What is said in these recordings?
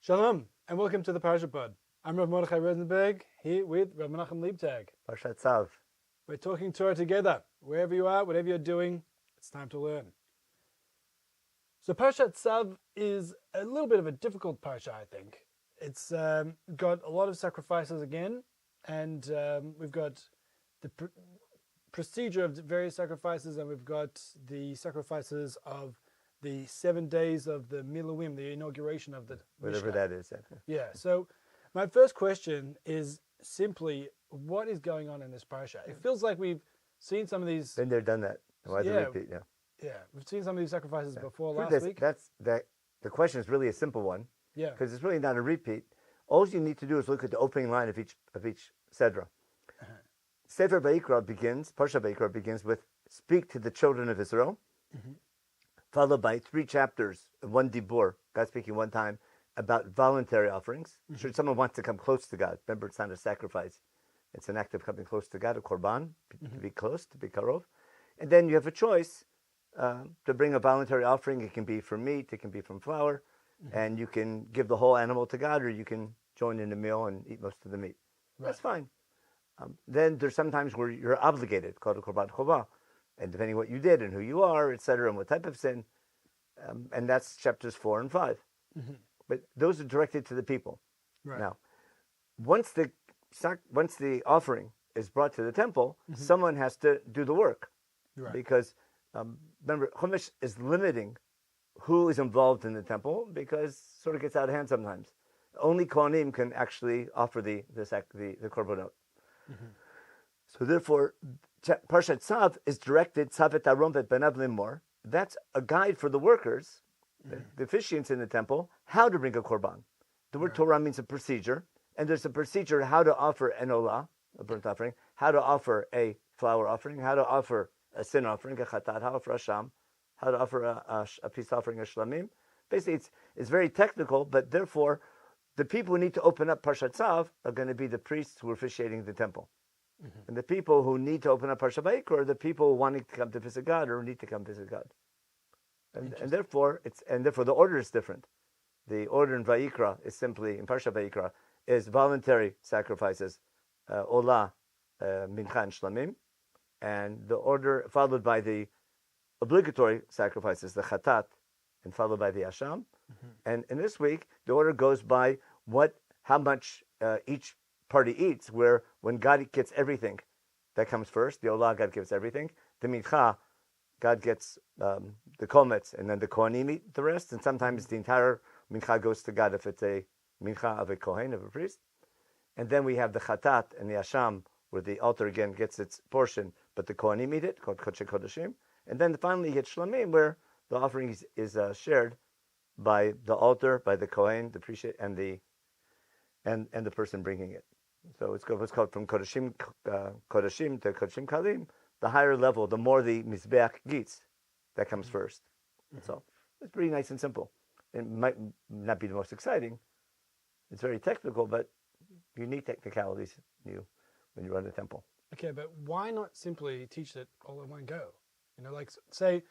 Shalom, and welcome to the Parasha Pod. I'm Rav Mordechai Rosenberg, here with Rav Menachem Leibtag. Parasha Tzav. We're talking Torah together. Wherever you are, whatever you're doing, it's time to learn. So Parasha Tzav is a little bit of a difficult parasha, I think. It's got a lot of sacrifices again, and we've got the procedure of various sacrifices, and we've got the sacrifices of the 7 days of the Miluim, the inauguration of the Whatever Mishkan. that is. Yeah, so my first question is simply, what is going on in this parasha? It feels like we've seen some of these... Been there, done that. Why the Yeah. repeat? Yeah. Yeah, we've seen some of these sacrifices before For last this, week. The question is really a simple one. Yeah. Because it's really not a repeat. All you need to do is look at the opening line of each Sedra. Sefer Vayikra begins, Parasha Vayikra begins with, speak to the children of Israel, followed by 3 chapters, one dibur, God speaking one time, about voluntary offerings. Should someone want to come close to God, remember it's not a sacrifice. It's an act of coming close to God, a Korban, to be close, to be karov. And then you have a choice to bring a voluntary offering. It can be from meat, it can be from flour, and you can give the whole animal to God, or you can join in the meal and eat most of the meat. Right. That's fine. Then there's sometimes where you're obligated, called a korban chova, and depending what you did and who you are, etc., and what type of sin, and that's chapters 4 and 5. But those are directed to the people. Right. Now, once the offering is brought to the temple, someone has to do the work, Right. because remember, Chumash is limiting who is involved in the temple because it sort of gets out of hand sometimes. Only Kohanim can actually offer the korbanot. So therefore, Parashat Tzav is directed, Tzav et Aron vet banav limor. That's a guide for the workers, the officiants in the temple, how to bring a korban. The word Torah means a procedure, and there's a procedure how to offer an olah, a burnt offering, how to offer a flour offering, how to offer a sin offering, a chatat, how to offer a sham, how to offer a peace offering, a shlamim. Basically, it's very technical, but therefore, the people who need to open up Parashat Tzav are going to be the priests who are officiating the temple. And the people who need to open up Parashat Vayikra are the people wanting to come to visit God or need to come visit God. And therefore the order is different. The order in Vayikra is simply, in Parashat Vayikra, is voluntary sacrifices, olah, mincha, and shlamim, and the order followed by the obligatory sacrifices, the chatat, and followed by the asham. And in this week, the order goes by how much each party eats, where when God gets everything, that comes first. The olah, God gives everything. The mincha, God gets the komets, and then the Kohanim eat the rest. And sometimes the entire mincha goes to God if it's a mincha of a Kohen, of a priest. And then we have the chatat and the asham, where the altar again gets its portion, but the Kohanim eat it, called Kodesh Kodeshim. And then finally you get shlamim, where the offering is shared by the altar, by the Kohen, the priest, and the person bringing it. So it's called from Kodeshim to Kodeshim Kalim. The higher level, the more the Mizbeach gets, that comes first. So it's pretty nice and simple. It might not be the most exciting. It's very technical, but you need technicalities when you run a temple. Okay, but why not simply teach it all in one go? Like say,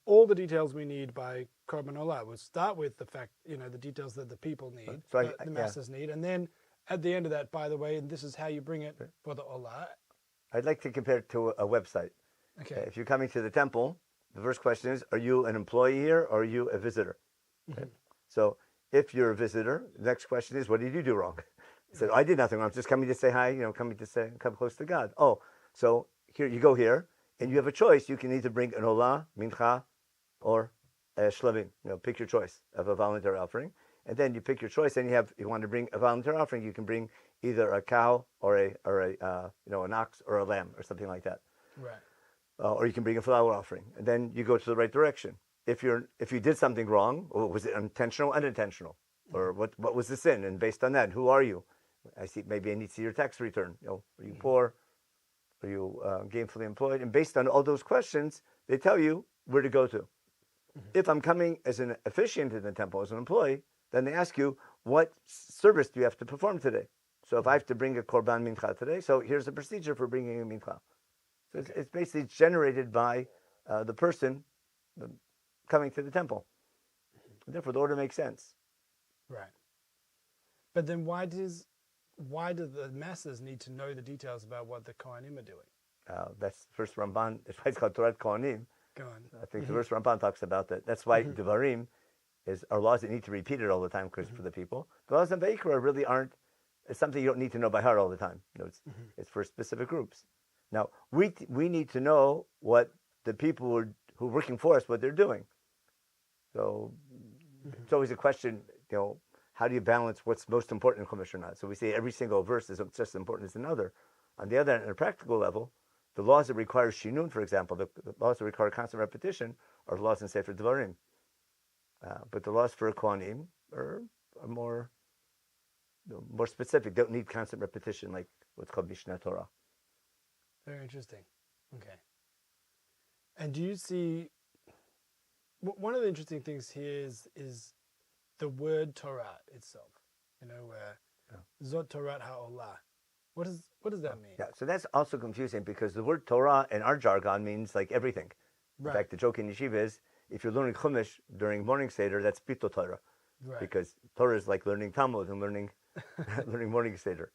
all the details we need by Korban Olah. We'll start with the fact, the details that the people need, the masses need, and then at the end of that, by the way, and this is how you bring it for the Olah. I'd like to compare it to a website. Okay. If you're coming to the temple, the first question is, are you an employee here or are you a visitor? Okay. So if you're a visitor, the next question is, what did you do wrong? I said, I did nothing wrong. I'm just coming to say hi, come close to God. Oh, so here you go here, and you have a choice. You can either bring an olah, mincha, or a shlamim. Pick your choice of a voluntary offering. And then you pick your choice, and you want to bring a voluntary offering, you can bring either a cow or an ox or a lamb or something like that. Right. Or you can bring a flour offering, and then you go to the right direction. If you did something wrong, or was it intentional, unintentional, or what was the sin? And based on that, who are you? Maybe I need to see your tax return. Are you poor? Are you gainfully employed? And based on all those questions, they tell you where to go to. If I'm coming as an officiant in the temple, as an employee, then they ask you, what service do you have to perform today? So if I have to bring a korban mincha today, so here's the procedure for bringing a mincha. So it's basically generated by the person coming to the temple. Therefore, the order makes sense. Right. But then why do the masses need to know the details about what the Kohanim are doing? That's the first Ramban. It's called Torah Kohanim. Go on. I think the first Ramban talks about that. That's why Devarim are laws that need to repeat it all the time because for the people. The laws in Vayikra really aren't. It's something you don't need to know by heart all the time. It's for specific groups. Now we need to know what the people who are working for us, what they're doing. So it's always a question. How do you balance what's most important in Chumash or not? So we say every single verse is just as important as another. On the other hand, at a practical level, the laws that require shinun, for example, the laws that require constant repetition, are laws in Sefer Devarim. But the laws for Kohanim are more specific. Don't need constant repetition, like what's called Mishnah Torah. Very interesting. Okay. And do you see one of the interesting things here is the word Torah itself? Zot Torah ha'olah. What does that mean? Yeah, so that's also confusing because the word Torah in our jargon means like everything. Right. In fact, the joke in yeshiva is if you're learning Chumash during morning Seder, that's Pito Torah. Right. Because Torah is like learning Talmud and learning morning Seder.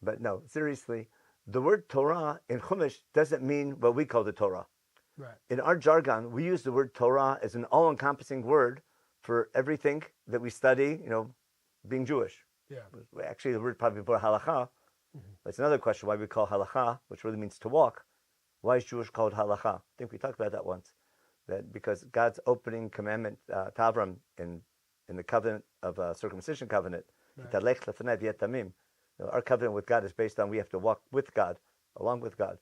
But no, seriously, the word Torah in Chumash doesn't mean what we call the Torah. Right. In our jargon, we use the word Torah as an all-encompassing word for everything that we study, being Jewish. Yeah. Actually, the word probably before halakha. That's another question why we call halakha, which really means to walk. Why is Jewish called halakha? I think we talked about that once. That because God's opening commandment to Avram in the covenant of circumcision covenant, right. Our covenant with God is based on we have to walk with God, along with God,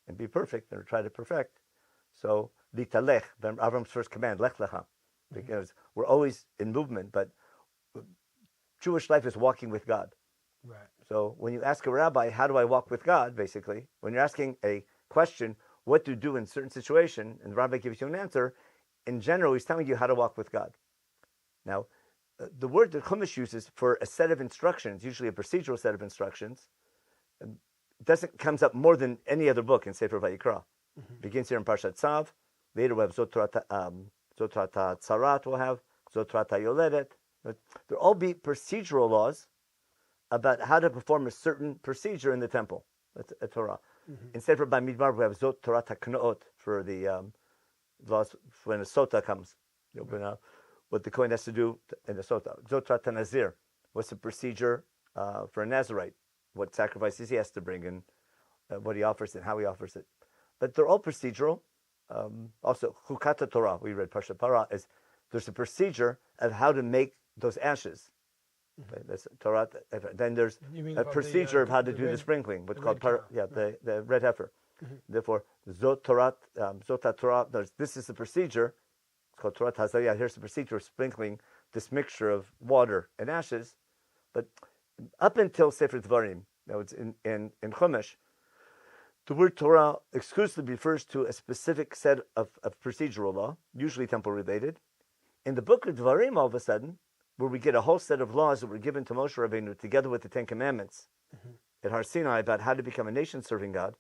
and be perfect and try to perfect. So litalech, Avram's first command, lech lecha, because we're always in movement, but Jewish life is walking with God. Right. So when you ask a rabbi, how do I walk with God, basically, when you're asking a question, what to do in a certain situation, and the rabbi gives you an answer, in general, he's telling you how to walk with God. Now, the word that Chumash uses for a set of instructions, usually a procedural set of instructions, comes up more than any other book in Sefer Vayikra. Begins here in Parasha Tzav. Later we have Zot Torah Tzarat, we'll have Zot Torah Yoledet. They'll all be procedural laws about how to perform a certain procedure in the temple. That's a Torah. In Sefer Bamidbar, we have Zot Torah Knoot for the laws when a sota comes. What the Kohen has to do in the sota. Zot Torah Nazir. What's the procedure for a Nazirite? What sacrifices he has to bring and what he offers and how he offers it. But they're all procedural. Also, Chukata Torah, we read Parsha Parah, there's a procedure of how to make those ashes. That's Torah. Then there's a procedure of how to do the sprinkling, what's called the red heifer. Therefore, Zot Torah, this is the procedure. It's called Torah Hazayah. Here's the procedure of sprinkling this mixture of water and ashes. But up until Sefer Devarim, it's in Chumash, the word Torah exclusively refers to a specific set of procedural law, usually temple-related. In the book of Devarim, all of a sudden, where we get a whole set of laws that were given to Moshe Rabbeinu together with the Ten Commandments at Har Sinai about how to become a nation serving God.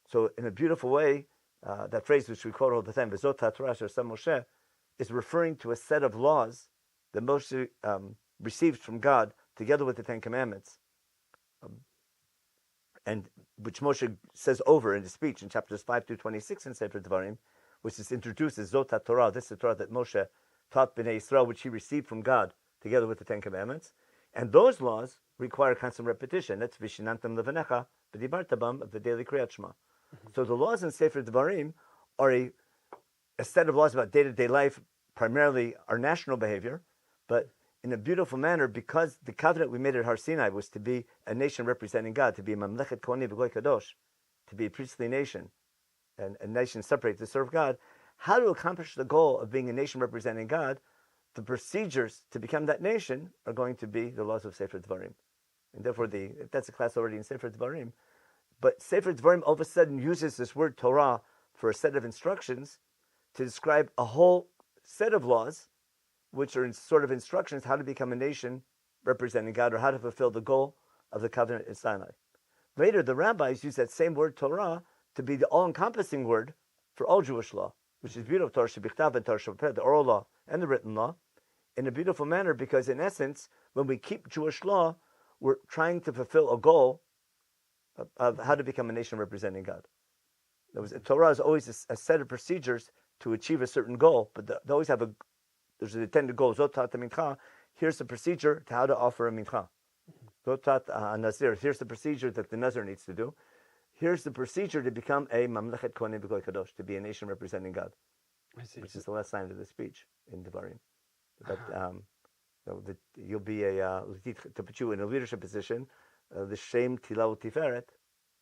So in a beautiful way, that phrase which we quote all the time, V'zot ha'Torah asher sam Moshe, is referring to a set of laws that Moshe received from God together with the Ten Commandments. And which Moshe says over in his speech in chapters 5 through 26 in Sefer Devarim, which is introduced as Zot HaTorah. This is the Torah that Moshe taught Bnei Yisrael, which he received from God together with the Ten Commandments. And those laws require constant repetition. That's Vishinantam Levanecha, V'dibartabam, of the daily Kriyat Shema. So the laws in Sefer Devarim are a set of laws about day-to-day life, primarily our national behavior, but in a beautiful manner, because the covenant we made at Har Sinai was to be a nation representing God, to be a Mamlechet Kohanim V'goy Kadosh, to be a priestly nation, and a nation separated to serve God. How to accomplish the goal of being a nation representing God, the procedures to become that nation are going to be the laws of Sefer Devarim. And therefore, that's a class already in Sefer Devarim. But Sefer Devarim all of a sudden uses this word Torah for a set of instructions to describe a whole set of laws, which are sort of instructions how to become a nation representing God or how to fulfill the goal of the covenant in Sinai. Later, the rabbis use that same word Torah to be the all-encompassing word for all Jewish law, which is beautiful, Torah Shebichtav and Torah Sheba'al Peh, the oral law and the written law. in a beautiful manner, because in essence, when we keep Jewish law, we're trying to fulfill a goal of how to become a nation representing God. Torah is always a set of procedures to achieve a certain goal, but they always have there's an intended goal. Here's the procedure to how to offer a mincha. Here's the procedure that the Nazir needs to do. Here's the procedure to become a mamlechet kohanim b'goy kadosh, to be a nation representing God, which is the last line of the speech in Devarim. But you'll be to put you in a leadership position. The shem tila u'tiferet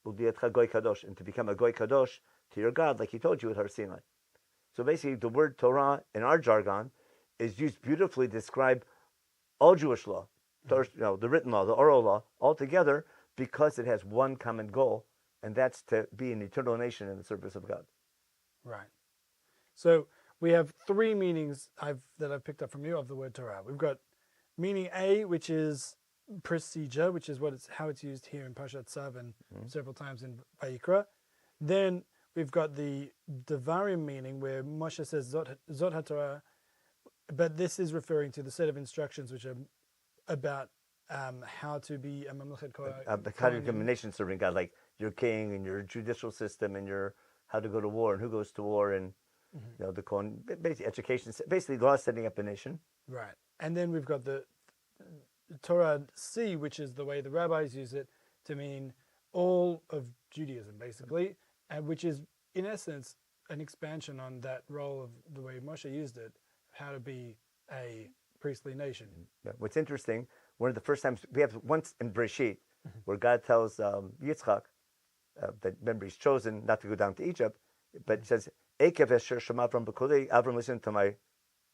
will be at goy kadosh, and to become a goy kadosh to your God, like He told you at Har Sinai. So basically, the word Torah in our jargon is used beautifully to describe all Jewish law, the written law, the oral law, all together, because it has one common goal, and that's to be an eternal nation in the service of God. Right. So we have three meanings that I've picked up from you of the word Torah. We've got meaning A, which is procedure, which is how it's used here in Parashat Tzav and several times in Vayikra. Then we've got the Devarim meaning, where Moshe says Zot HaTorah, but this is referring to the set of instructions which are about how to be a mamlechet kohanim. How to become a nation serving God, like your king and your judicial system and your how to go to war and who goes to war, and the Kohen, basically education, basically law setting up a nation. Right. And then we've got the Torah C, which is the way the rabbis use it to mean all of Judaism, basically, and which is, in essence, an expansion on that role of the way Moshe used it, how to be a priestly nation. Yeah. What's interesting, one of the first times, we have once in Breshit, where God tells Yitzchak that, remember, he's chosen not to go down to Egypt, but he says, Ekev esher shema Avram b'kolei, Avram listened to my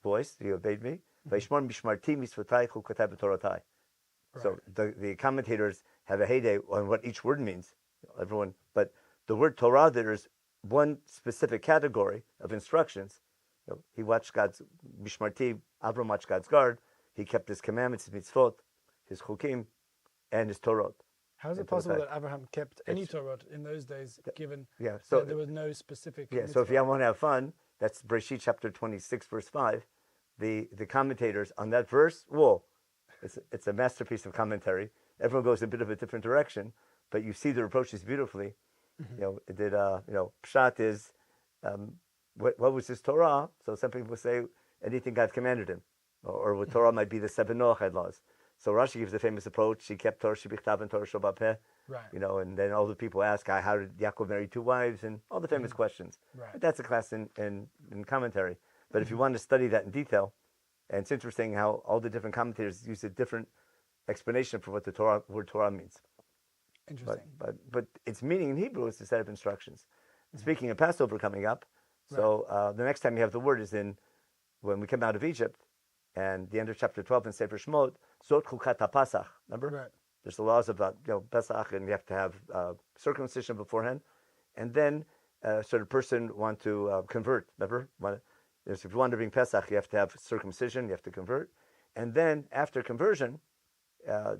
voice, he obeyed me. Vayishmor mishmarti mitzvotai hu katav b'toratai. So the commentators have a heyday on what each word means, everyone. But the word Torah, there is one specific category of instructions. He watched God's mishmarti, Avram watched God's guard. He kept His commandments, His mitzvot, His chukim, and His Torah. How is it possible that Abraham kept any Torah in those days, given so that there was no specific mitzvah? So if you want to have fun, that's Breshit chapter 26, verse 5. The commentators on that verse, whoa, it's a masterpiece of commentary. Everyone goes a bit of a different direction, but you see the approaches beautifully. Pshat is, what was his Torah? So some people say anything God commanded him, or what Torah might be the 7 Noachide laws. So Rashi gives the famous approach: he kept Torah shebichtav and Torah shel peh. Right. And then all the people ask, how did Yaakov marry 2 wives, and all the famous questions. Right. But that's a class in commentary. But if you want to study that in detail, and it's interesting how all the different commentators use a different explanation for what the word Torah means. Interesting. But its meaning in Hebrew is a set of instructions. Speaking of Passover coming up, so the next time you have the word is when we come out of Egypt, and the end of chapter 12 in Sefer Shemot, Zot Chukat HaPasach. Remember? Right. There's the laws about Pesach, and you have to have circumcision beforehand, and then should a person want to convert? Remember? If you want to bring Pesach, you have to have circumcision, you have to convert. And then after conversion,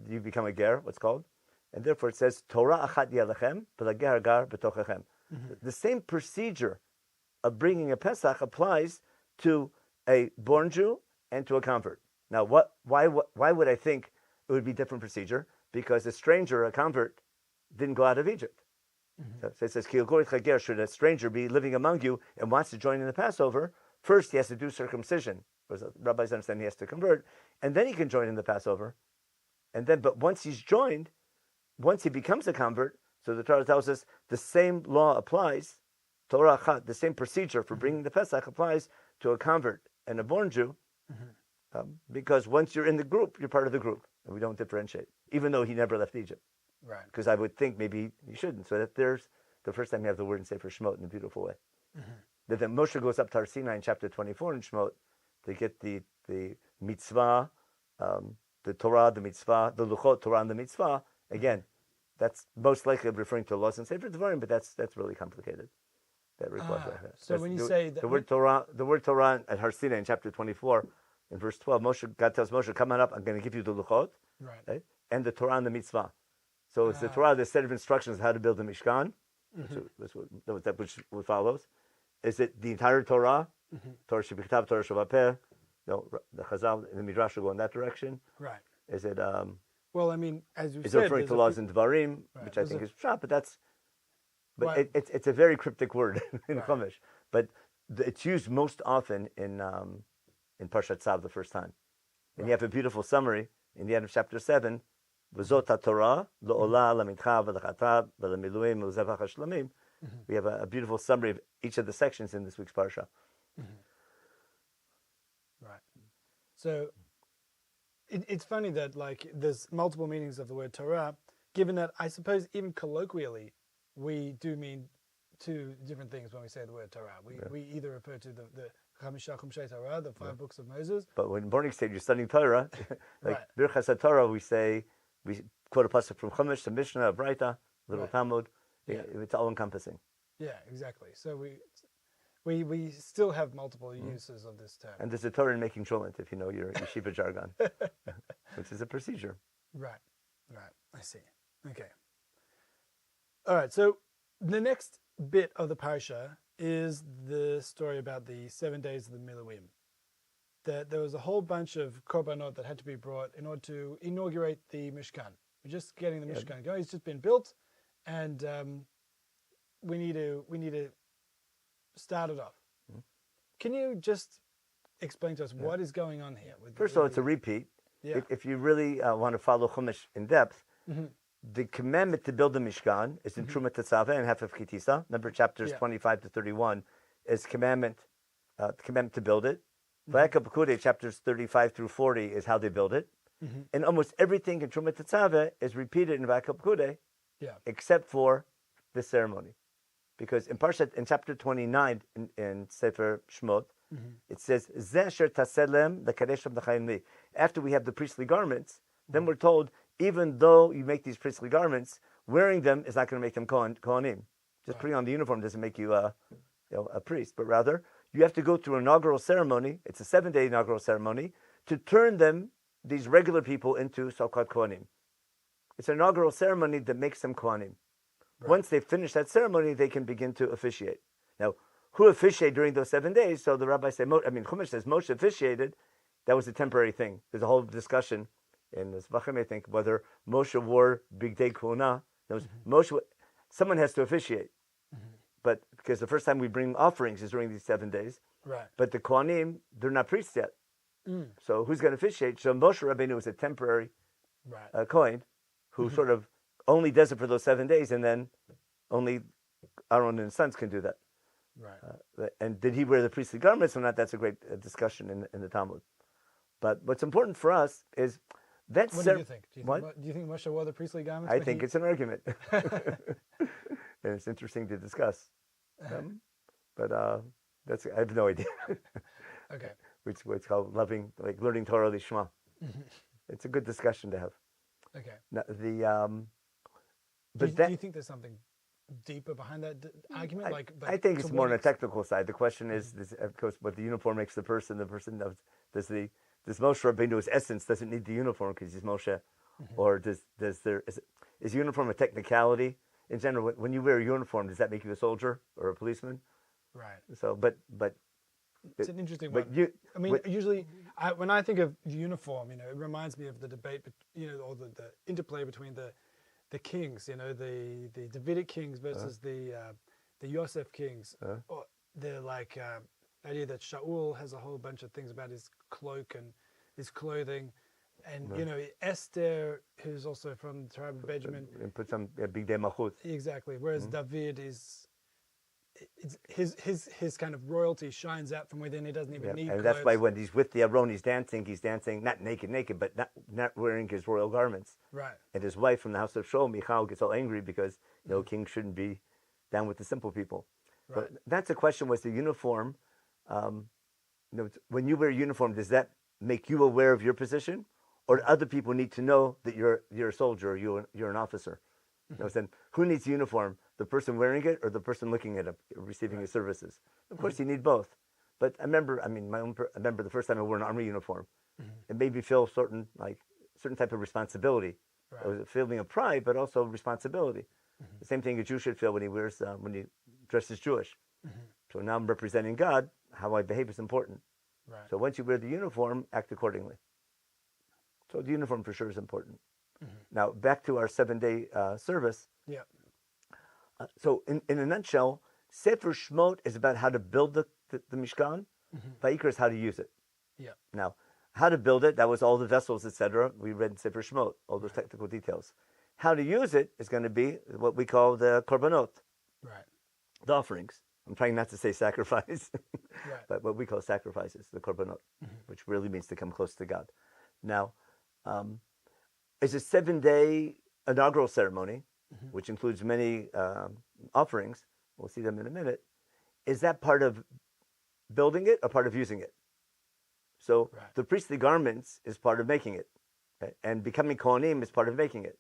you become a ger, what's called. And therefore it says, Torah achat yalachem, b'lager gar b'tochachem. The same procedure of bringing a Pesach applies to a born Jew and to a convert. Now, why would I think it would be different procedure? Because a stranger, a convert, didn't go out of Egypt. So it says, should a stranger be living among you and wants to join in the Passover, first he has to do circumcision. The rabbis understand he has to convert, and then he can join in the Passover. But once he's joined, once he becomes a convert, so the Torah tells us the same law applies, Torah achat, the same procedure for bringing the Pesach applies to a convert and a born Jew, because once you're in the group, you're part of the group, and we don't differentiate, even though he never left Egypt. Right. Because I would think maybe you shouldn't. So that there's the first time you have the word in Sefer Shemot in a beautiful way. Then Moshe goes up to Har Sinai in chapter 24 in Shemot to get the mitzvah, the Torah, the mitzvah, the luchot, Torah, and the mitzvah. Again, that's most likely referring to laws in Sefer Devarim, but that's really complicated. That requires that. So when you say that the word Torah at Har Sinai in chapter 24 in verse 12, God tells Moshe, "Come on up. I'm going to give you the luchot, right? And the Torah and the mitzvah." So it's the Torah, the set of instructions on how to build the Mishkan, which follows. Is it the entire Torah? Torah shebichtav, Torah shel peh, No, the Chazal, the Midrash will go in that direction. Right. Is it? Well, I mean, as you is said, referring to laws in Dvarim, right, which I think is shot, but that's. But right. it's a very cryptic word in right. Chumash. But it's used most often in Parashat Tzav the first time. And you have a beautiful summary in the end of chapter 7. V'zot Torah lo'ola lamincha v'lachata v'lamiluim v'zevach hashlamim. We have a beautiful summary of each of the sections in this week's Parasha. Right. So it's funny that like there's multiple meanings of the word Torah, given that I suppose even colloquially we do mean two different things when we say the word Torah. We either refer to the Chamisha Chumshei Torah, the 5 books of Moses. But when morning stage you're studying Torah, like Birchas Torah, we quote a pasuk from Chumash, a Mishnah, a Braita, little Talmud. Yeah. It's all encompassing. Yeah, exactly. So we still have multiple uses of this term. And there's a Torah in making cholent, if you know your yeshiva jargon, which is a procedure. Right. I see. Okay. All right. So the next bit of the Parasha is the story about the 7 days of the Miluim. That there was a whole bunch of korbanot that had to be brought in order to inaugurate the Mishkan. We're just getting the Mishkan going. It's just been built, and we need to start it off. Can you just explain to us what is going on here? First of all, it's a repeat. Yeah. If you really want to follow Chumash in depth, the commandment to build the Mishkan is in Truma Tzav and half of Kitisa. Remember, chapters 25 to 31 is commandment to build it. Vakadou, chapters 35 through 40 is how they build it. And almost everything in Truma Tzav is repeated in Vakadou, except for the ceremony. Because in Parasha, in chapter 29 in Sefer Shmot, it says, after we have the priestly garments, then we're told, even though you make these priestly garments, wearing them is not going to make them Kohanim. Just putting on the uniform doesn't make you a priest, but rather you have to go through an inaugural ceremony. It's a 7-day inaugural ceremony to turn them, these regular people, into so-called Kohanim. It's an inaugural ceremony that makes them Kohanim. Once they finish that ceremony, they can begin to officiate. Now, who officiated during those 7 days? So the rabbis say, Chumash says Moshe officiated. That was a temporary thing. There's a whole discussion in the Zvachim, I think, whether Moshe wore Bigdei Kuna. Someone has to officiate. But because the first time we bring offerings is during these 7 days. Right. But the Kohanim, they're not priests yet. So who's going to officiate? So Moshe Rabbeinu was a temporary Kohen who sort of only does it for those 7 days, and then only Aaron and his sons can do that. Right. And did he wear the priestly garments or not? That's a great discussion in the Talmud. But what's important for us is that. What do you think? Do you think Moshe wore the priestly garments? I think it's an argument, and it's interesting to discuss. But I have no idea. Okay. Which it's called learning Torah Lishma. It's a good discussion to have. Okay. Now, do you think there's something deeper behind that argument? I think it's more on a technical side. The question is, of course, what the uniform makes the person. The person does Moshe Rabbeinu's essence doesn't need the uniform because he's Moshe, or is uniform a technicality in general? When you wear a uniform, does that make you a soldier or a policeman? Right. So, but it's an interesting one. Usually, when I think of uniform, it reminds me of the debate, or the interplay between the kings, the Davidic kings versus the Yosef kings. Or they're like the idea that Shaul has a whole bunch of things about his cloak and his clothing, and Esther, who's also from the tribe of Benjamin, and put some big day machut. Exactly. Whereas David is. His kind of royalty shines out from within. He doesn't even need clothes. And that's why when he's with the Aaron, he's dancing not naked, but not wearing his royal garments. Right. And his wife from the house of Shaul, Michal, gets all angry because king shouldn't be down with the simple people. Right. But that's the question: was the uniform? When you wear a uniform, does that make you aware of your position, or do other people need to know that you're a soldier, or you're an officer? Then who needs the uniform? The person wearing it or the person looking at it, receiving his services? Of course, you need both. But I remember, I remember the first time I wore an army uniform. It made me feel certain type of responsibility. It was a feeling of pride, but also responsibility. The same thing a Jew should feel when he dresses Jewish. So now I'm representing God. How I behave is important. Right. So once you wear the uniform, act accordingly. So the uniform for sure is important. Now, back to our 7-day service. Yeah. So in a nutshell, Sefer Shmot is about how to build the Mishkan. Vayikra is how to use it. Yeah. Now, how to build it, that was all the vessels, etc. We read in Sefer Shmot, all those technical details. How to use it is going to be what we call the korbanot, Right. the offerings. I'm trying not to say sacrifice, Right. but what we call sacrifices, the korbanot, which really means to come close to God. Now, it's a 7-day inaugural ceremony, which includes many offerings. We'll see them in a minute. Is that part of building it or part of using it? So the priestly garments is part of making it, okay? And becoming Kohanim is part of making it.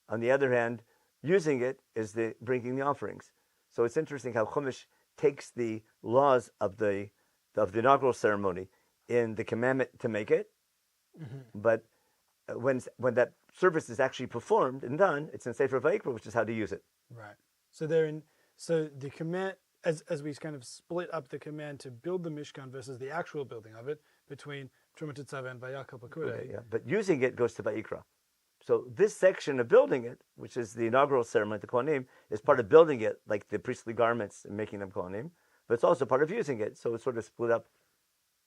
On the other hand, using it is the bringing the offerings. So it's interesting how Chumash takes the laws of the inaugural ceremony in the commandment to make it, but when that service is actually performed and done, it's in Sefer Vayikra, which is how to use it. Right. So the command, as we kind of split up the command to build the Mishkan versus the actual building of it between Truma Tzav and Vayakal Pakudei. Okay, yeah. But using it goes to Vayikra. So this section of building it, which is the inaugural ceremony, the Kohanim, is part of building it, like the priestly garments and making them Kohanim, but it's also part of using it. So it's sort of split up.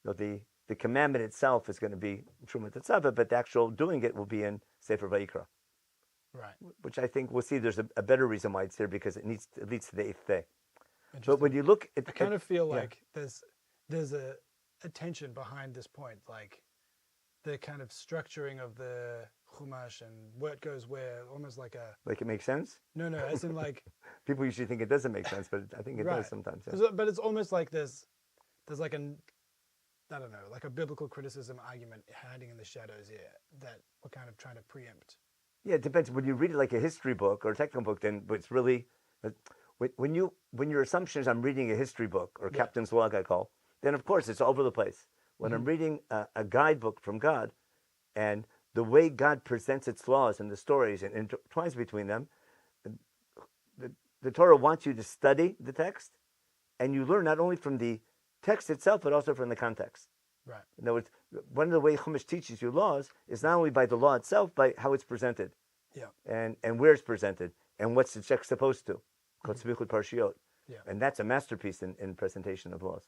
You know, the commandment itself is going to be Truma Tzav, but the actual doing it will be in Sefer Vayikra. Right. Which I think we'll see there's a better reason why it's here, because it leads to the 8th day. But when you look at... I kind of feel like there's a tension behind this point, like the kind of structuring of the Chumash and what goes where, almost like a... Like it makes sense? No, as in like... People usually think it doesn't make sense, but I think it does sometimes. Yeah. But it's almost like there's like I don't know, like a biblical criticism argument hiding in the shadows here that we're kind of trying to preempt. Yeah, it depends. When you read it like a history book or a technical book, then it's really... When your assumption is I'm reading a history book or Captain's Log, I call, then of course it's all over the place. When I'm reading a guidebook from God, and the way God presents its laws and the stories and intertwines between them, the Torah wants you to study the text, and you learn not only from the text itself, but also from the context. Right. In other words, one of the ways Chumash teaches you laws is not only by the law itself, by how it's presented, and where it's presented, and what's the juxtaposed to. Yeah. And that's a masterpiece in presentation of laws.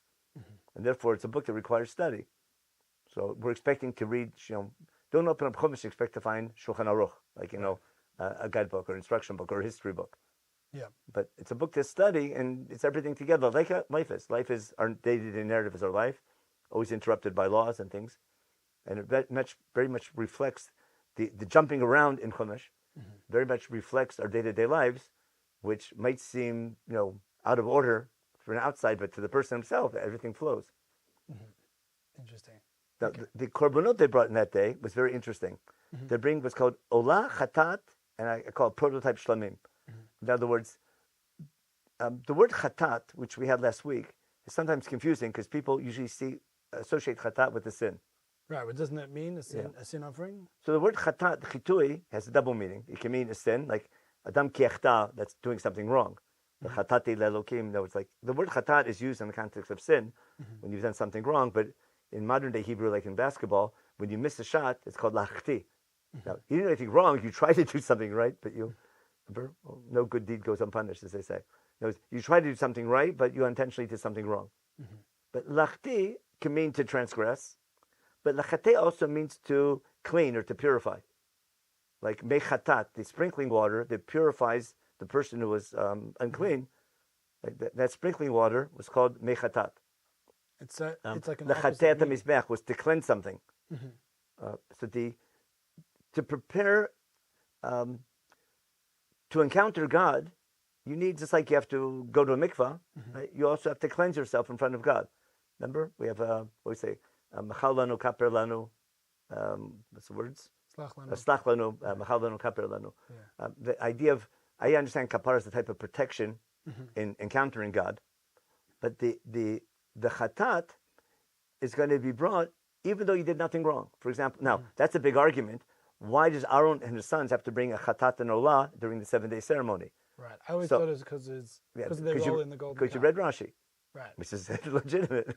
And therefore, it's a book that requires study. So we're expecting to read, don't open up Chumash, expect to find Shulchan Aruch, like, a guidebook or instruction book or a history book. Yeah. But it's a book to study, and it's everything together, like life is. Life is, our day-to-day narrative is our life, always interrupted by laws and things. And it very much reflects the jumping around in Chumash, very much reflects our day-to-day lives, which might seem, out of order from the outside, but to the person himself, everything flows. Interesting. Now, the korbanot they brought in that day was very interesting. They bring what's called olah, chatat, and I call it prototype shlamim. In other words, the word chatat, which we had last week, is sometimes confusing because people usually associate chatat with the sin. Right, but doesn't that mean a sin offering? So the word chatat, chitui, has a double meaning. It can mean a sin, like adam kiechta, that's doing something wrong. The chatati lelokim, no, it's like the word chatat is used in the context of sin when you've done something wrong, but in modern day Hebrew, like in basketball, when you miss a shot, it's called lachti. Now, you didn't do anything wrong, you try to do something right, but no good deed goes unpunished, as they say. You try to do something right, but you intentionally did something wrong. But lachti can mean to transgress, but lachate also means to clean or to purify. Like mechatat, the sprinkling water that purifies the person who was unclean, like that sprinkling water was called mechatat. It's like an Lechatet mizbech was to cleanse something. So to prepare to encounter God, you need, just like you have to go to a mikvah, right? You also have to cleanse yourself in front of God. Remember, we have what we say, machal lanu, kaper lanu. What's the words? Slach lanu, machal lanu, kaper lanu. The idea of, I understand kapara is the type of protection in encountering God, but the chatat is going to be brought even though you did nothing wrong. For example, now that's a big argument. Why does Aaron and his sons have to bring a chatat and olah during the 7-day ceremony? Right. I always thought it was because they're all in the golden. Because you read Rashi. Right. which is legitimate.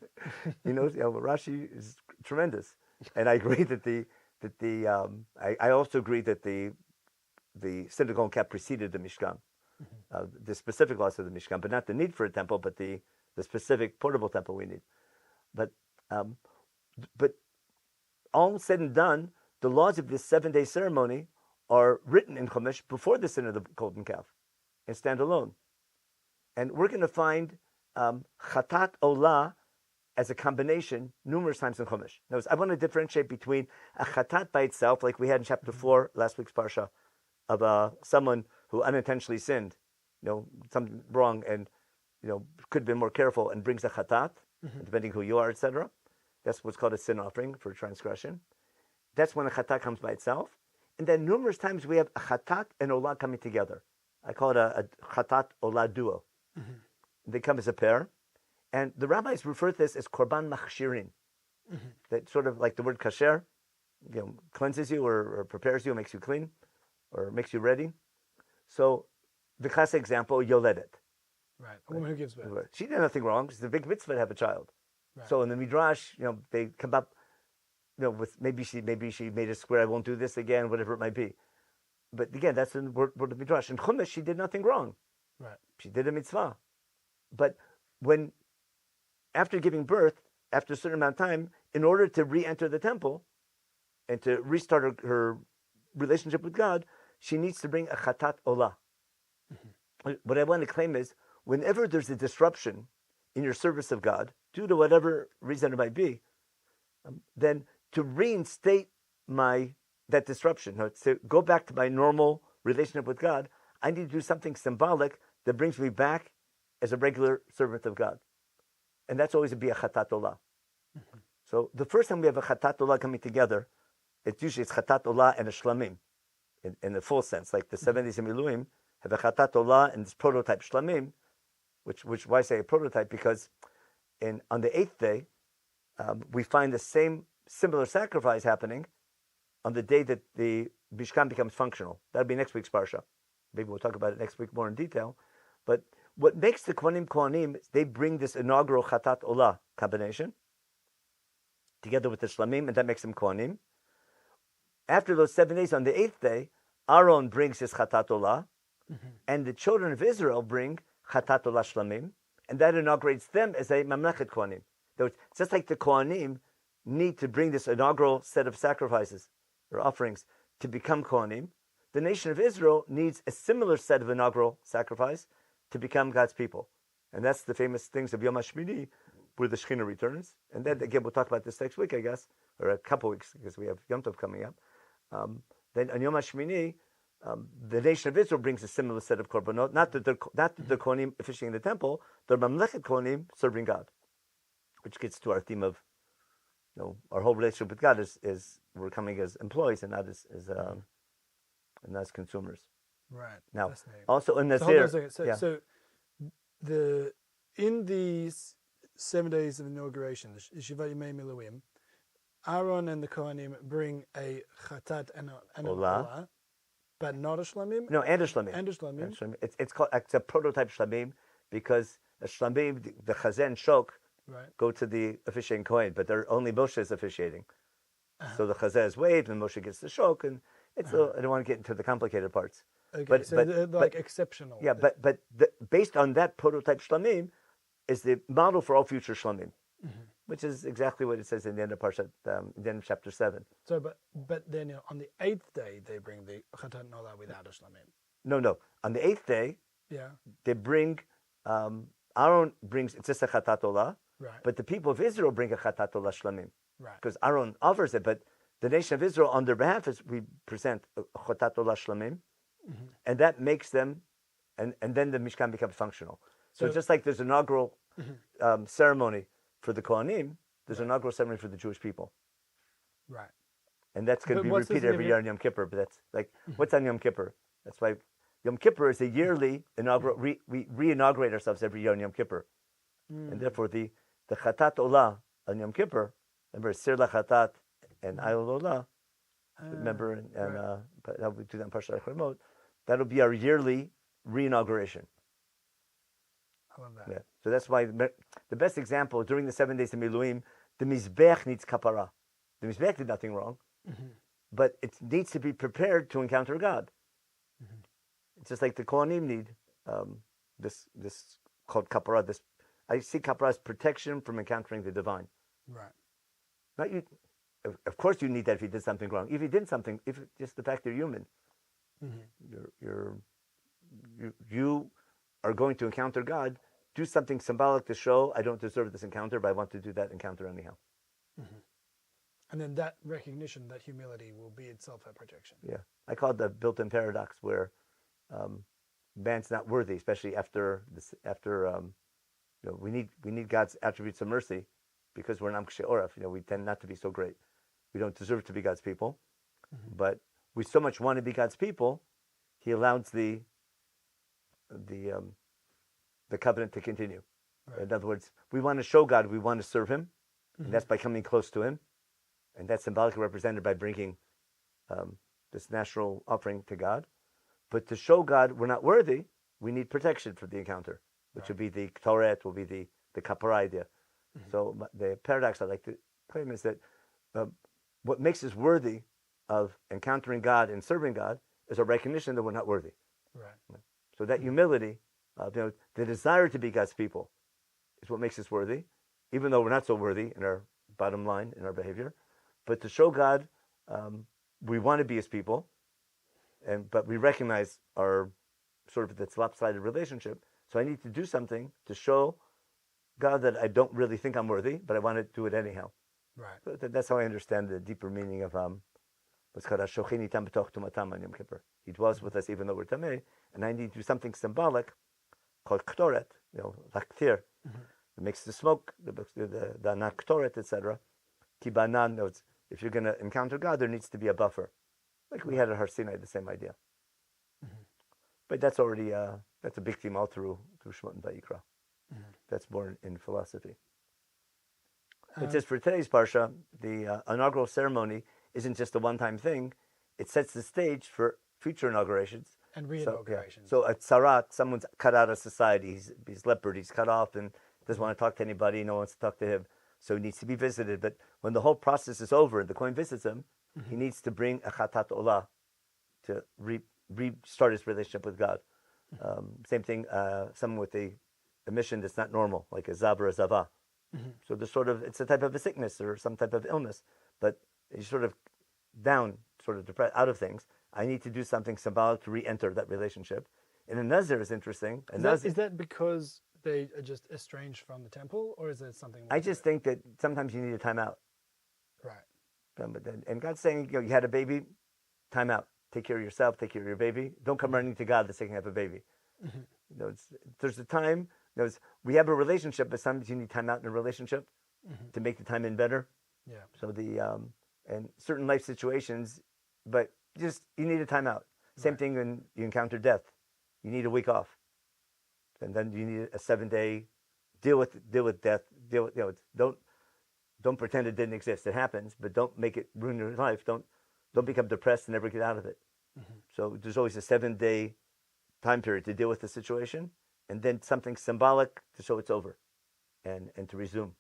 Rashi is tremendous, and I agree I also agree that the synagogue cap preceded the Mishkan, the specific laws of the Mishkan, but not the need for a temple, but the specific portable temple we need. But all said and done, the laws of this 7-day ceremony are written in Chumash before the sin of the golden calf, and stand alone. And we're going to find chatat olah as a combination numerous times in Chumash. Now, I want to differentiate between a chatat by itself, like we had in chapter 4, last week's Parasha, of someone who unintentionally sinned, something wrong, and could have been more careful and brings a chatat, depending who you are, etc. That's what's called a sin offering for transgression. That's when a chatat comes by itself. And then numerous times we have a chatat and olah coming together. I call it a chatat olah duo. They come as a pair. And the rabbis refer to this as korban machshirin. That sort of like the word kasher, cleanses you or prepares you, makes you clean, or makes you ready. So the classic example, yoledet. Right, a woman who gives birth. She did nothing wrong. It's the big mitzvah to have a child. Right. So in the midrash, they come up, with maybe she made a square. I won't do this again, whatever it might be. But again, that's in the word of midrash. In Chumash, she did nothing wrong. Right. She did a mitzvah. But after giving birth, after a certain amount of time, in order to re-enter the temple and to restart her relationship with God, she needs to bring a chatat olah. What I want to claim is, whenever there's a disruption in your service of God, due to whatever reason it might be, then to reinstate that disruption, to go back to my normal relationship with God, I need to do something symbolic that brings me back as a regular servant of God. And that's always to be a chatat olah. So the first time we have a chatat olah coming together, it's chatat olah and a shlamim, in the full sense, like the 70s in Miluim have a chatat olah and this prototype shlamim, which why I say a prototype, because on the 8th day, we find the same similar sacrifice happening on the day that the Mishkan becomes functional. That'll be next week's Parasha. Maybe we'll talk about it next week more in detail. But what makes the Kohanim, they bring this inaugural chatat olah combination together with the shlamim, and that makes them Kohanim. After those 7 days, on the 8th day, Aaron brings his chatat olah, and the children of Israel bring chatat olah shlamim, and that inaugurates them as a mamlechet Kohanim. So it's just like the Kohanim need to bring this inaugural set of sacrifices or offerings to become Kohanim, the nation of Israel needs a similar set of inaugural sacrifice to become God's people. And that's the famous things of Yom HaShmini, where the Shekhinah returns. And then again, we'll talk about this next week, I guess, or a couple weeks, because we have Yom Tov coming up. Then on Yom HaShmini, the nation of Israel brings a similar set of korbanot. Not that they're Kohanim officiating in the temple, they're mamlechet Kohanim serving God, which gets to our theme of, our whole relationship with God is we're coming as employees and not as consumers. Right. Now, also in Nazir. So in these 7 days of inauguration, the Yeshivat Yemei Miluim, Aaron and the Kohanim bring a chatat and an olah, but not a shlamim? No, and a shlamim. And a shlamim. It's a prototype shlamim, because a shlamim, the chazan and shok, go to the officiating Kohen, but they're only Moshe is officiating. So the chazan is waved, and Moshe gets the shok, and I don't want to get into the complicated parts. Okay, but exceptional. Yeah, but based on that prototype shlamim is the model for all future shlamim, which is exactly what it says in the end of Parasha, the end of chapter 7. So, but then on the 8th day they bring the chatat and olah without a shlamim. No. On the 8th day, they bring Aaron brings it's just a chatat olah, but the people of Israel bring a chatat olah shlamim, because Aaron offers it, but the nation of Israel on their behalf we present a chatat olah shlamim. And that makes them, and then the Mishkan becomes functional. So just like there's an inaugural ceremony for the Kohanim, there's an inaugural ceremony for the Jewish people. Right. And that's going to be repeated every year on Yom Kippur. But that's like, what's on Yom Kippur? That's why Yom Kippur is a yearly inaugural, we re-inaugurate ourselves every year on Yom Kippur. And therefore the chatat olah on Yom Kippur, remember, sir la chatat and ayol olah, remember, and we do that in Parasha, that'll be our yearly re-inauguration. I love that. Yeah. So that's why the best example during the 7 days of Miluim, the Mizbech needs kapara. The Mizbech did nothing wrong, but it needs to be prepared to encounter God. It's just like the Kohanim need this called kapara. This I see kapara as protection from encountering the divine. Right. Not you. Of course, you need that if you did something wrong. If you did something, if just the fact you're human, you are going to encounter God. Do something symbolic to show I don't deserve this encounter, but I want to do that encounter anyhow. And then that recognition, that humility, will be itself a protection. Yeah, I call it the built-in paradox, where man's not worthy, especially after this. We need God's attributes of mercy, because we're an Amkshe Oraf. We tend not to be so great. We don't deserve to be God's people, but we so much want to be God's people. He allows the covenant to continue. Right. In other words, we want to show God, we want to serve Him, and that's by coming close to Him, and that's symbolically represented by bringing this national offering to God. But to show God we're not worthy, we need protection for the encounter, which would be the Torah, will be the kapara idea. So the paradox I like to claim is that what makes us worthy of encountering God and serving God is a recognition that we're not worthy. Right. So that humility, the desire to be God's people, is what makes us worthy, even though we're not so worthy in our bottom line, in our behavior. But to show God, we want to be His people, but we recognize our sort of this lopsided relationship. So I need to do something to show God that I don't really think I'm worthy, but I want to do it anyhow. Right. So that's how I understand the deeper meaning of what's called Ashochin itam b'toch tumatam on Yom Kippur. He dwells with us even though we're tamei, and I need to do something symbolic called ktoret, laktir. It makes the smoke, the ktoret, etc. Kibanan notes, if you're going to encounter God, there needs to be a buffer. Like we had at Har Sinai, the same idea. But that's already that's a big theme all through Shemot and Vayikra. That's more in philosophy. But just for today's Parsha, the inaugural ceremony isn't just a one-time thing. It sets the stage for future inaugurations. And re-inaugurations. So at Tzarat, someone's cut out of society. He's leopard. He's cut off and doesn't want to talk to anybody. No one wants to talk to him. So he needs to be visited. But when the whole process is over and the Kohen visits him, he needs to bring a chatat olah to restart his relationship with God. Same thing, someone with a mission that's not normal, like a zav or a zava. So there's it's a type of a sickness or some type of illness, but you're sort of down, sort of depressed, out of things. I need to do something symbolic to re-enter that relationship. And a nazir is interesting. Is that because they are just estranged from the temple, or is it something more? I just think that sometimes you need a timeout. Right. And God's saying, you had a baby, time out. Take care of yourself, take care of your baby. Don't come running to God the second you have a baby. There's a time. We have a relationship, but sometimes you need time out in a relationship to make the time in better. Yeah. So and certain life situations, but just you need a time out. Same thing when you encounter death. You need a week off, and then you need a 7-day deal with death. Don't pretend it didn't exist. It happens, but don't make it ruin your life. Don't become depressed and never get out of it. So there's always a 7-day time period to deal with the situation, and then something symbolic to show it's over, and to resume.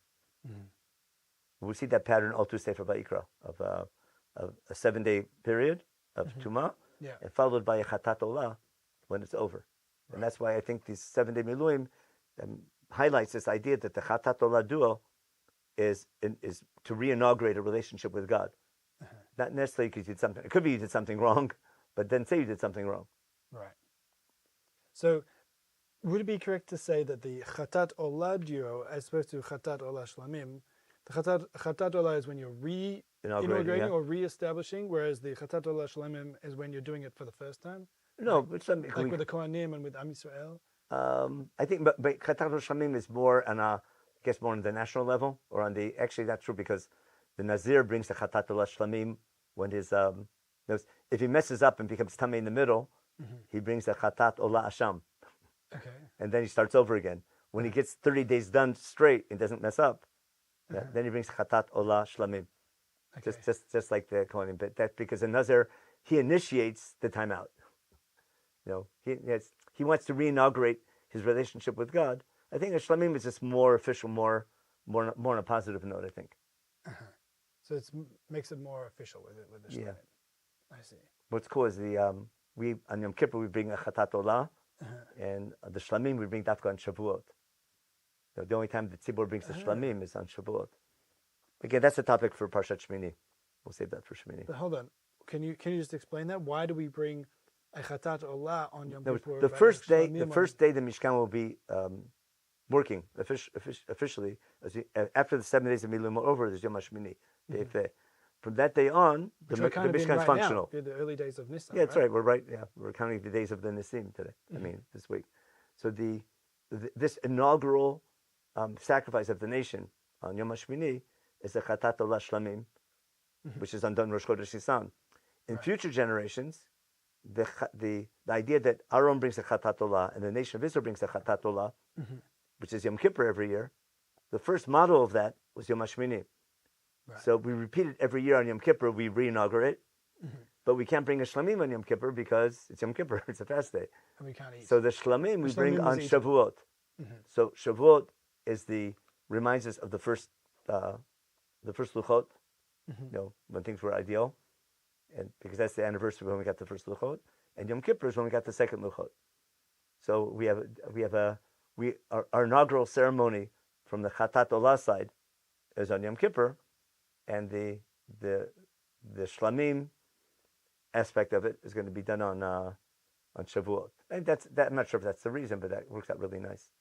We see that pattern all through Sefer Vayikra of a 7-day period of Tumah, and followed by a Chatat Olah when it's over. Right. And that's why I think these 7-day Miluim highlights this idea that the Chatat Olah duo is to re-inaugurate a relationship with God. Not necessarily because you did something. It could be you did something wrong, but then say you did something wrong. Right. So, would it be correct to say that the Chatat Olah duo, as opposed to Chatat Olah Shlamim, the Chatat Olah is when you're re-inaugurating or re-establishing, whereas the Chatat Olah Shlamim is when you're doing it for the first time? No, like with the Kohanim and with Am Yisrael? I think, but Chatat Olah Shlamim is more more on the national level, or on the, actually that's true, because the Nazir brings the Chatat Olah Shlamim when if he messes up and becomes Tamei in the middle, he brings the Chatat Olah Asham. Okay. And then he starts over again. When he gets 30 days done straight and doesn't mess up, then he brings Chatat Olah Shlamim. Okay. Just like the Kohanim. But that's because the Nazir, he initiates the timeout. He wants to re-inaugurate his relationship with God. I think Shlamim is just more official, more on a positive note, I think. So it makes it more official with the Shlamim. Yeah. I see. What's cool is we on Yom Kippur we bring a Chatat Olah, and the Shlamim we bring Dafka on Shavuot. The only time the Tzibur brings the Shlamim is on Shavuot. Again, that's a topic for Parshat Shmini. We'll save that for Shmini. But hold on, can you just explain that? Why do we bring a Chatat Olah on Yom Kippur? The first day the Mishkan will be working officially. After the 7 days of Milum are over, there's Yom HaShmini. From that day on, the Mishkan is functional. Now, the early days of Nisan. Yeah, that's right. We're right. Yeah, we're counting the days of the Nisim today. This week. So this inaugural sacrifice of the nation on Yom HaShmini is the Chatat Olah Shlamim, which is undone Rosh Chodesh Nisan. In future generations, the idea that Aaron brings the Chatat Olah and the nation of Israel brings the Chatat Olah, which is Yom Kippur every year, the first model of that was Yom HaShmini. Right. So we repeat it every year on Yom Kippur, we re-inaugurate, but we can't bring a Shlamim on Yom Kippur because it's Yom Kippur, it's a fast day. And we can't eat. So the Shlamim we bring on Shavuot. So Shavuot reminds us of the first Luchot, when things were ideal, and because that's the anniversary when we got the first Luchot, and Yom Kippur is when we got the second Luchot. So our inaugural ceremony from the Chatat Olah side is on Yom Kippur, and the Shlamim aspect of it is going to be done on Shavuot. And I'm not sure if that's the reason, but that works out really nice.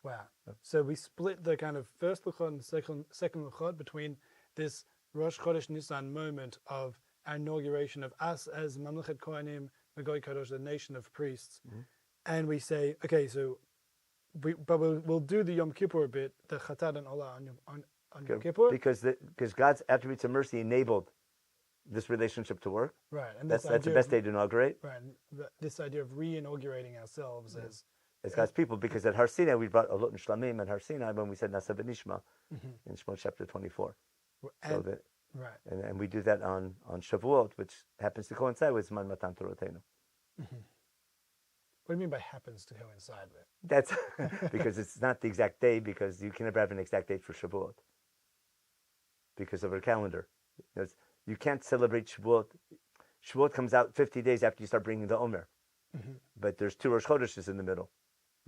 Wow. So we split the kind of first Luchot and second Luchot between this Rosh Chodesh Nisan moment of our inauguration of us as Mamlechet Kohanim, Megoy Kadosh, the nation of priests. And we say, okay, so we'll do the Yom Kippur bit, the Chatat and Olah on Yom Kippur. Because God's attributes of mercy enabled this relationship to work. Right. And that's the best day to inaugurate. Right. And this idea of re-inaugurating ourselves as God's people, because at Har Sinai we brought Olot and Shlamim at Har Sinai when we said Nasa B'Nishma in Shemot chapter 24. And we do that on Shavuot, which happens to coincide with Zman Matan Torotenu. What do you mean by happens to coincide with? That's because it's not the exact day, because you can never have an exact date for Shavuot because of our calendar. You can't celebrate Shavuot. Shavuot comes out 50 days after you start bringing the Omer. But there's 2 Rosh Chodeshes in the middle,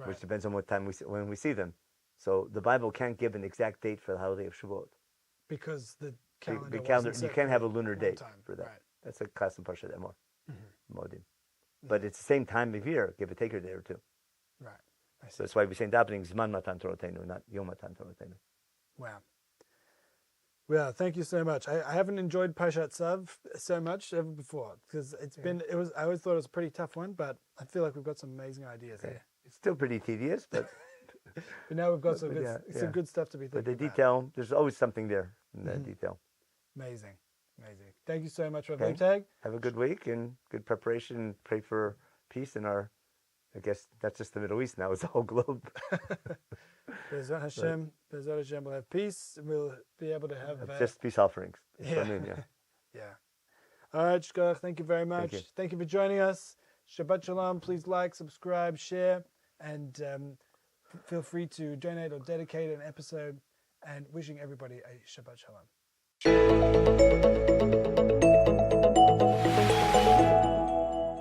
which depends on what time when we see them. So the Bible can't give an exact date for the holiday of Shavuot. Because the calendar you can't have a lunar date for that. Right. That's a class in Parasha Emor, Modim. But it's the same time of year, give or take a day or two. Right. So that's why we say davening Zman Matan Torotenu, not Yom Matan Torotenu. Wow. Well, thank you so much. I haven't enjoyed Parashat Tzav so much ever before, because I always thought it was a pretty tough one, but I feel like we've got some amazing ideas here. It's still pretty tedious, but but now we've got some good stuff to be thinking about. But the detail, there's always something there in that detail. Amazing. Thank you so much, Leibtag. Have a good week and good preparation. Pray for peace in our, I guess that's just the Middle East now, it's the whole globe. Bezrat Hashem, we'll have peace, and we'll be able to have just peace offerings. Yeah. All right, Shkoch, thank you very much. Thank you for joining us. Shabbat Shalom. Please like, subscribe, share, and feel free to donate or dedicate an episode. And wishing everybody a Shabbat Shalom.